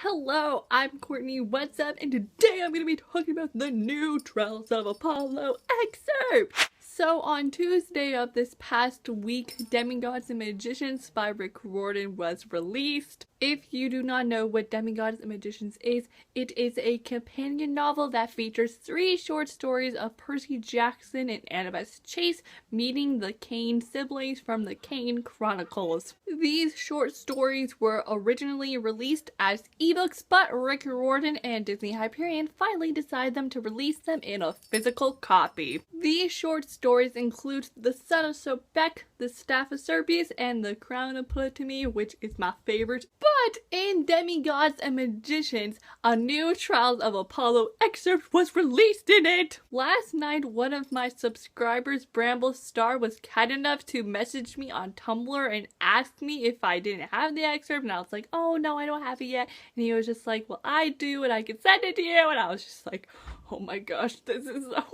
Hello, I'm Courtney, what's up? And today I'm going to be talking about the new Trials of Apollo excerpt! So on Tuesday of this past week, Demigods and Magicians by Rick Riordan was released. If you do not know what Demigods and Magicians is, it is a companion novel that features 3 short stories of Percy Jackson and Annabeth Chase meeting the Kane siblings from the Kane Chronicles. These short stories were originally released as ebooks, but Rick Riordan and Disney Hyperion finally decided them to release them in a physical copy. These short stories include The Son of Sobek, The Staff of Serpius, and The Crown of Ptolemy, which is my favorite. But in Demigods and Magicians, a new Trials of Apollo excerpt was released in it! Last night, one of my subscribers, Bramble Star, was kind enough to message me on Tumblr and ask me if I didn't have the excerpt, and I was like, oh no, I don't have it yet. And he was just like, well, I do, and I can send it to you. And I was just like, oh my gosh, this is so amazing!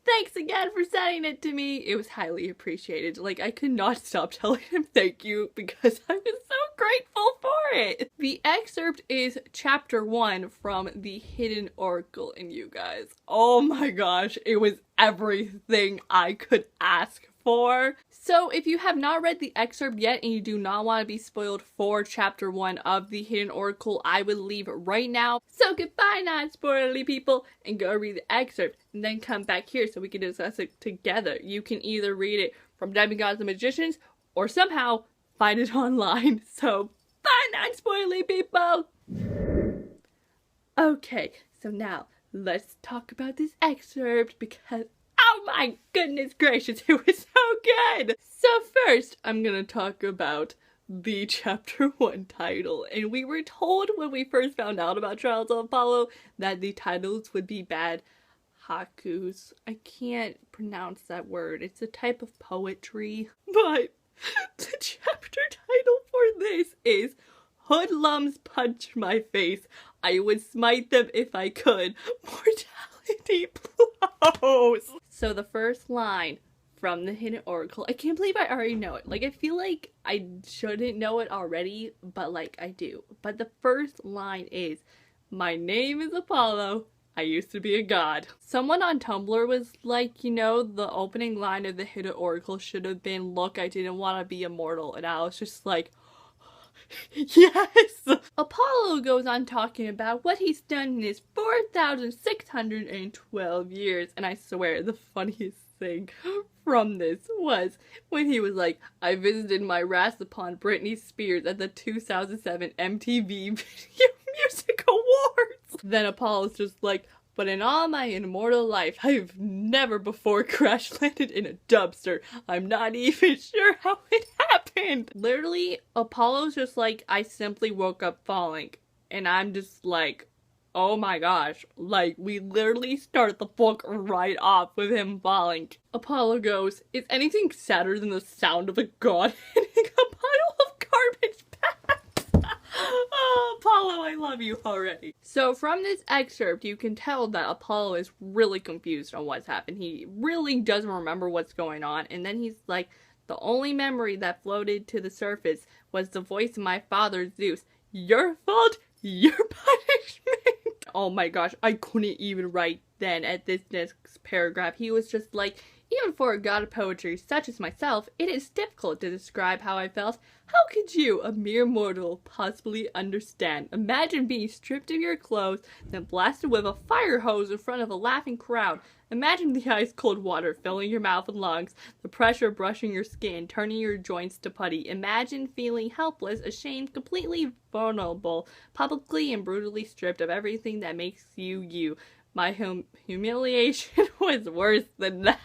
Thanks again for sending it to me. It was highly appreciated. Like, I could not stop telling him thank you because I was so grateful for it. The excerpt is chapter 1 from The Hidden Oracle, and you guys, oh my gosh, it was everything I could ask for. So if you have not read the excerpt yet and you do not want to be spoiled for chapter 1 of The Hidden Oracle, I would leave right now. So goodbye non-spoilerly people, and go read the excerpt and then come back here so we can discuss it together. You can either read it from Demigods and Magicians or somehow find it online. So bye non-spoilerly people! Okay, so now let's talk about this excerpt because oh my goodness gracious, it was so good! So first, I'm gonna talk about the chapter 1 title. And we were told when we first found out about Trials of Apollo that the titles would be bad haikus. I can't pronounce that word. It's a type of poetry. But the chapter title for this is Hoodlums Punch My Face. I would smite them if I could. Mortality blows. So the first line from The Hidden Oracle, I can't believe I already know it. Like, I feel like I shouldn't know it already, but like I do. But the first line is, my name is Apollo, I used to be a god. Someone on Tumblr was like, you know, the opening line of The Hidden Oracle should have been, look, I didn't want to be immortal. And I was just like, yes! Apollo goes on talking about what he's done in his 4,612 years, and I swear the funniest thing from this was when he was like, I visited my wrath upon Britney Spears at the 2007 MTV Video Music Awards. Then Apollo's just like, but in all my immortal life, I've never before crash landed in a dumpster. I'm not even sure how it happened. Literally, Apollo's just like, I simply woke up falling. And I'm just like, oh my gosh. Like, we literally start the book right off with him falling. Apollo goes, is anything sadder than the sound of a god hitting a pile of garbage bags? Oh, Apollo, I love you already. So from this excerpt, you can tell that Apollo is really confused on what's happened. He really doesn't remember what's going on. And then he's like, the only memory that floated to the surface was the voice of my father, Zeus. Your fault, your punishment. Oh my gosh, I couldn't even write then at this next paragraph. He was just like, even for a god of poetry such as myself, it is difficult to describe how I felt. How could you, a mere mortal, possibly understand? Imagine being stripped of your clothes, then blasted with a fire hose in front of a laughing crowd. Imagine the ice-cold water filling your mouth and lungs, the pressure brushing your skin, turning your joints to putty. Imagine feeling helpless, ashamed, completely vulnerable, publicly and brutally stripped of everything that makes you you. My humiliation was worse than that.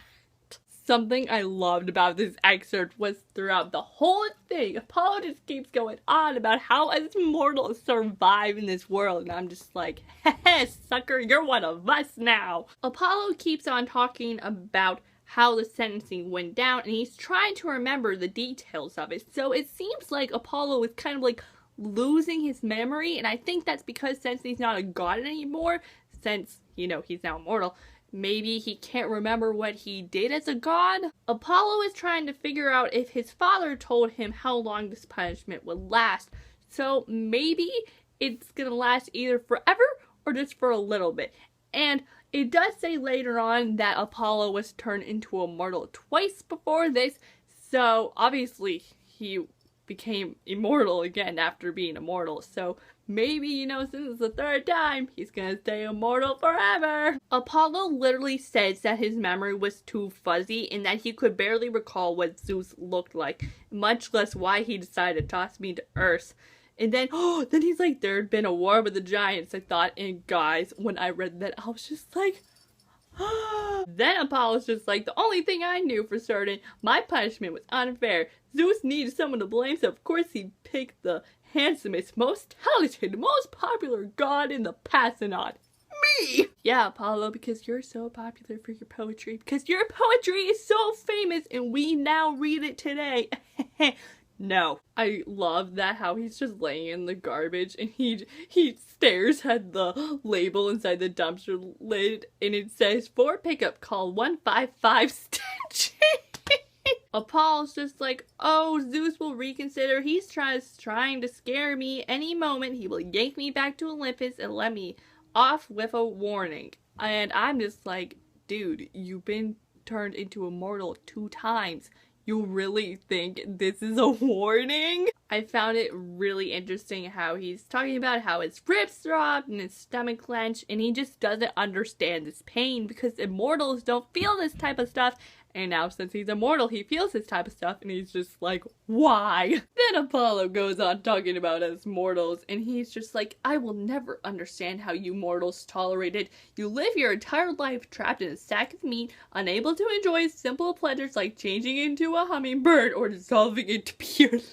Something I loved about this excerpt was throughout the whole thing, Apollo just keeps going on about how us mortals survive in this world, and I'm just like, heh, sucker, you're one of us now. Apollo keeps on talking about how the sentencing went down, and he's trying to remember the details of it. So it seems like Apollo is kind of like losing his memory, and I think that's because since he's not a god anymore, since, you know, he's now immortal, maybe he can't remember what he did as a god? Apollo is trying to figure out if his father told him how long this punishment would last. So maybe it's gonna last either forever or just for a little bit. And it does say later on that Apollo was turned into a mortal twice before this, so obviously he became immortal again after being immortal. So maybe, you know, since it's the third time, he's gonna stay immortal forever. Apollo literally says that his memory was too fuzzy and that he could barely recall what Zeus looked like, much less why he decided to toss me to Earth. And then, then he's like, there had been a war with the giants, I thought. And guys, when I read that, I was just like, Then Apollo's just like, the only thing I knew for certain, my punishment was unfair. Zeus needed someone to blame, so of course he picked the handsomest, most talented, most popular god in the Pantheon. Me! Yeah, Apollo, because you're so popular for your poetry. Because your poetry is so famous and we now read it today. No. I love that how he's just laying in the garbage and he stares at the label inside the dumpster lid and it says, for pickup, call 155 Stitch. Apollo's just like, oh, Zeus will reconsider. He's trying to scare me. Any moment he will yank me back to Olympus and let me off with a warning. And I'm just like, dude, you've been turned into a mortal 2 times. You really think this is a warning? I found it really interesting how he's talking about how his ribs throbbed and his stomach clenched, and he just doesn't understand this pain because immortals don't feel this type of stuff. And now since he's immortal, he feels this type of stuff, and he's just like, why? Then Apollo goes on talking about us mortals, and he's just like, I will never understand how you mortals tolerate it. You live your entire life trapped in a sack of meat, unable to enjoy simple pleasures like changing into a hummingbird or dissolving into pure light.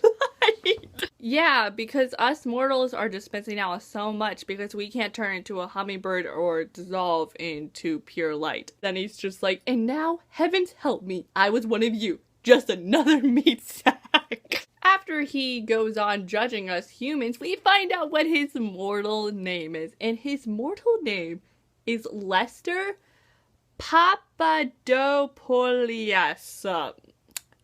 Yeah, because us mortals are just missing out on so much because we can't turn into a hummingbird or dissolve into pure light. Then he's just like, and now, heavens help me, I was one of you, just another meat sack. After he goes on judging us humans, we find out what his mortal name is. And his mortal name is Lester Papadopoulos.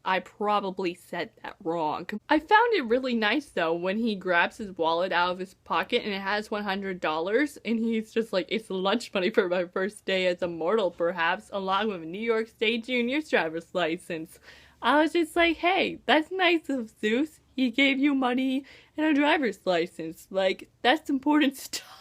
I probably said that wrong. I found it really nice though when he grabs his wallet out of his pocket and it has $100 and he's just like, it's lunch money for my first day as a mortal perhaps, along with a New York State Junior's driver's license. I was just like, hey, that's nice of Zeus. He gave you money and a driver's license. Like, that's important stuff.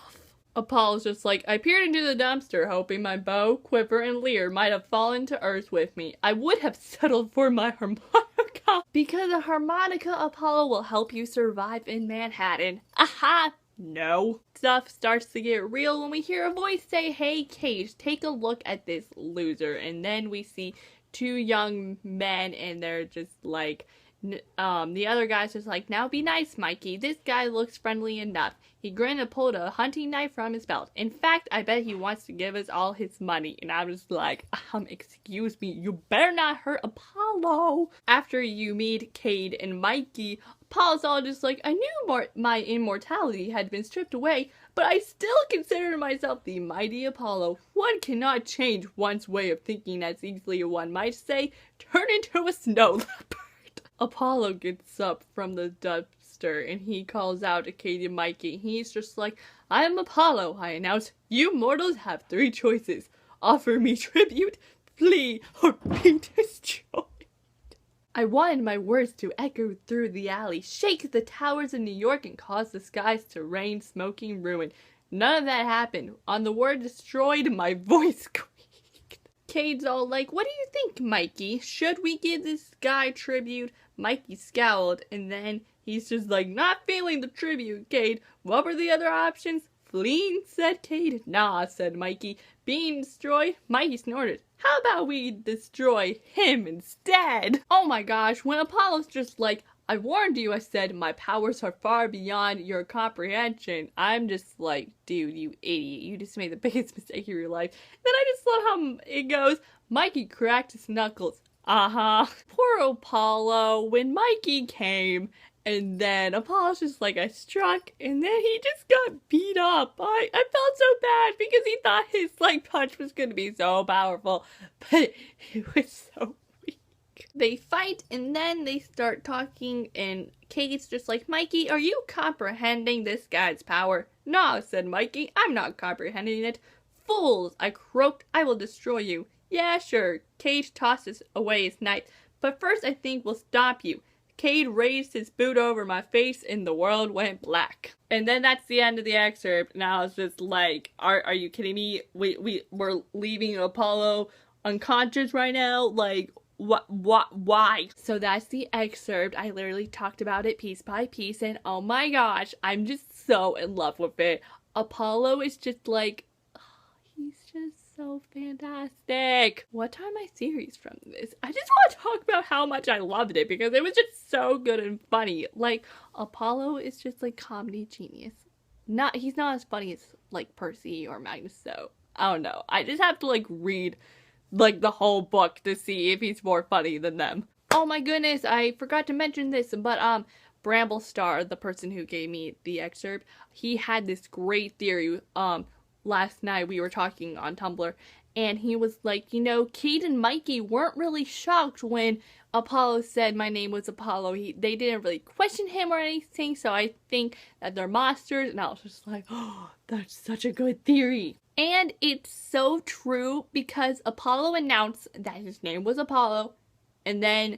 Apollo's just like, I peered into the dumpster, hoping my bow, quiver, and lyre might have fallen to earth with me. I would have settled for my harmonica. Because a harmonica, Apollo, will help you survive in Manhattan. Aha! No. Stuff starts to get real when we hear a voice say, hey, Cage, take a look at this loser. And then we see 2 young men and they're just like, the other guy's just like, now be nice, Mikey. This guy looks friendly enough. He grinned and pulled a hunting knife from his belt. In fact, I bet he wants to give us all his money. And I'm just like, excuse me, you better not hurt Apollo. After you meet Cade and Mikey, Apollo's all just like, I knew my immortality had been stripped away, but I still consider myself the mighty Apollo. One cannot change one's way of thinking as easily as one might say, turn into a snow leopard. Apollo gets up from the dumpster and he calls out to Cade and Mikey. He's just like, I am Apollo, I announce. You mortals have 3 choices. Offer me tribute, flee, or be destroyed. I wanted my words to echo through the alley, shake the towers of New York, and cause the skies to rain smoking ruin. None of that happened. On the word destroyed, my voice creaked. Cade's all like, what do you think, Mikey? Should we give this guy tribute? Mikey scowled, and then he's just like, not feeling the tribute, Cade. What were the other options? Fleeing, said Cade. Nah, said Mikey. Being destroyed? Mikey snorted. How about we destroy him instead? Oh my gosh, when Apollo's just like, I warned you, I said, my powers are far beyond your comprehension. I'm just like, dude, you idiot. You just made the biggest mistake of your life. Then I just love how it goes, Mikey cracked his knuckles. Poor Apollo, when Mikey came, and then Apollo's just like, I struck, and then he just got beat up. I felt so bad because he thought his, punch was gonna be so powerful, but it was so weak. They fight, and then they start talking, and Kate's just like, Mikey, are you comprehending this guy's power? No, said Mikey, I'm not comprehending it. Fools, I croaked, I will destroy you. Yeah, sure. Kate tosses away his knife, but first I think we'll stop you. Cade raised his boot over my face and the world went black. And then that's the end of the excerpt. And I was just like, are you kidding me? We're leaving Apollo unconscious right now? Like, why? So that's the excerpt. I literally talked about it piece by piece, and oh my gosh, I'm just so in love with it. Apollo is just like, oh, he's just so fantastic. What are my theories from this? I just want to talk about how much I loved it because it was just so good and funny. Like, Apollo is just like comedy genius. He's not as funny as like Percy or Magnus, so I don't know. I just have to like read like the whole book to see if he's more funny than them. Oh my goodness, I forgot to mention this, but Bramblestar, the person who gave me the excerpt, he had this great theory. Last night we were talking on Tumblr, and he was like, you know, Kate and Mikey weren't really shocked when Apollo said my name was Apollo. They didn't really question him or anything, so I think that they're monsters. And I was just like, oh, that's such a good theory. And it's so true because Apollo announced that his name was Apollo, and then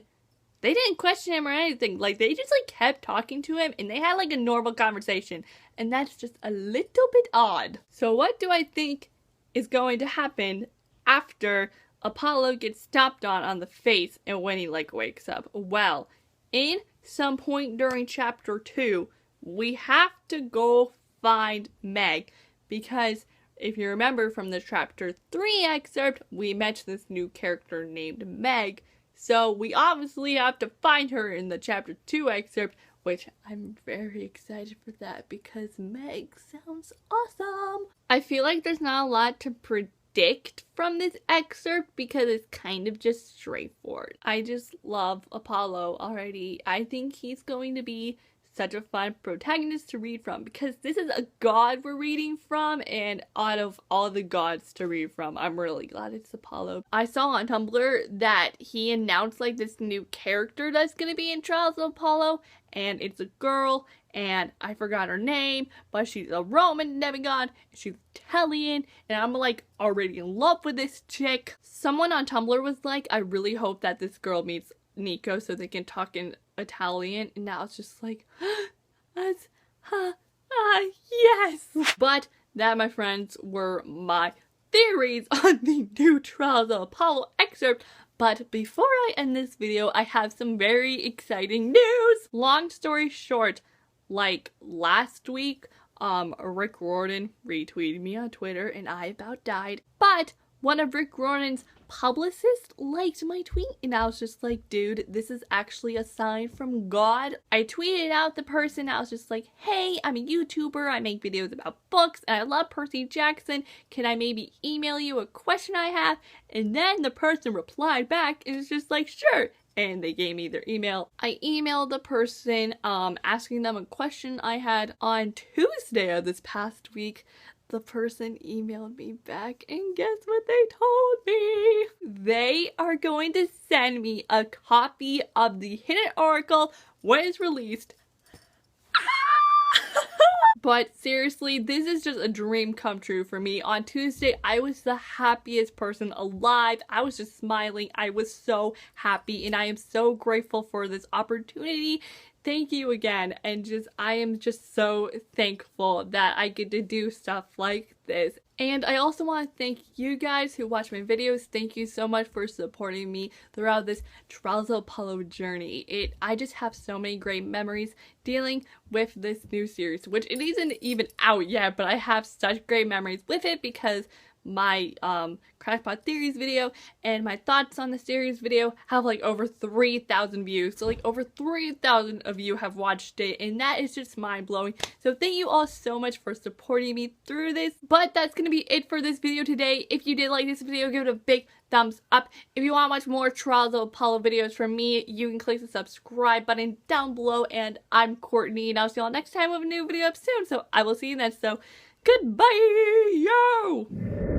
they didn't question him or anything. Like, they just like kept talking to him and they had like a normal conversation. And that's just a little bit odd. So what do I think is going to happen after Apollo gets stomped on the face and when he like wakes up? Well, in some point during chapter 2, we have to go find Meg, because if you remember from the chapter 3 excerpt, we met this new character named Meg. So we obviously have to find her in the chapter 2 excerpt, which I'm very excited for that because Meg sounds awesome. I feel like there's not a lot to predict from this excerpt because it's kind of just straightforward. I just love Apollo already. I think he's going to be such a fun protagonist to read from because this is a god we're reading from, and out of all the gods to read from, I'm really glad it's Apollo. I saw on Tumblr that he announced like this new character that's gonna be in Trials of Apollo, and it's a girl, and I forgot her name, but she's a Roman demigod, she's Italian, and I'm like already in love with this chick. Someone on Tumblr was like, I really hope that this girl meets Nico so they can talk in Italian, and now it's just like, yes. But that, my friends, were my theories on the new Trials of Apollo excerpt. But before I end this video, I have some very exciting news. Long story short, like last week, Rick Riordan retweeted me on Twitter and I about died. But one of Rick Riordan's publicists liked my tweet, and I was just like, dude, this is actually a sign from God. I tweeted out the person. I was just like, hey, I'm a YouTuber, I make videos about books, and I love Percy Jackson. Can I maybe email you a question I have? And then the person replied back and was just like, sure. And they gave me their email. I emailed the person asking them a question I had on Tuesday of this past week. The person emailed me back, and guess what they told me? They are going to send me a copy of the Hidden Oracle when it's released. But seriously, this is just a dream come true for me. On Tuesday, I was the happiest person alive. I was just smiling. I was so happy, and I am so grateful for this opportunity. Thank you again, and I am just so thankful that I get to do stuff like this. And I also want to thank you guys who watch my videos. Thank you so much for supporting me throughout this Trials of Apollo journey. I just have so many great memories dealing with this new series, which it isn't even out yet, but I have such great memories with it because my Crackpot theories video and my thoughts on the series video have like over 3,000 views. So like over 3,000 of you have watched it, and that is just mind-blowing. So thank you all so much for supporting me through this. But that's gonna be it for this video today. If you did like this video, give it a big thumbs up. If you want to watch more Trials of Apollo videos from me, you can click the subscribe button down below. And I'm Courtney, and I'll see y'all next time with a new video up soon. So I will see you then. So goodbye, yo!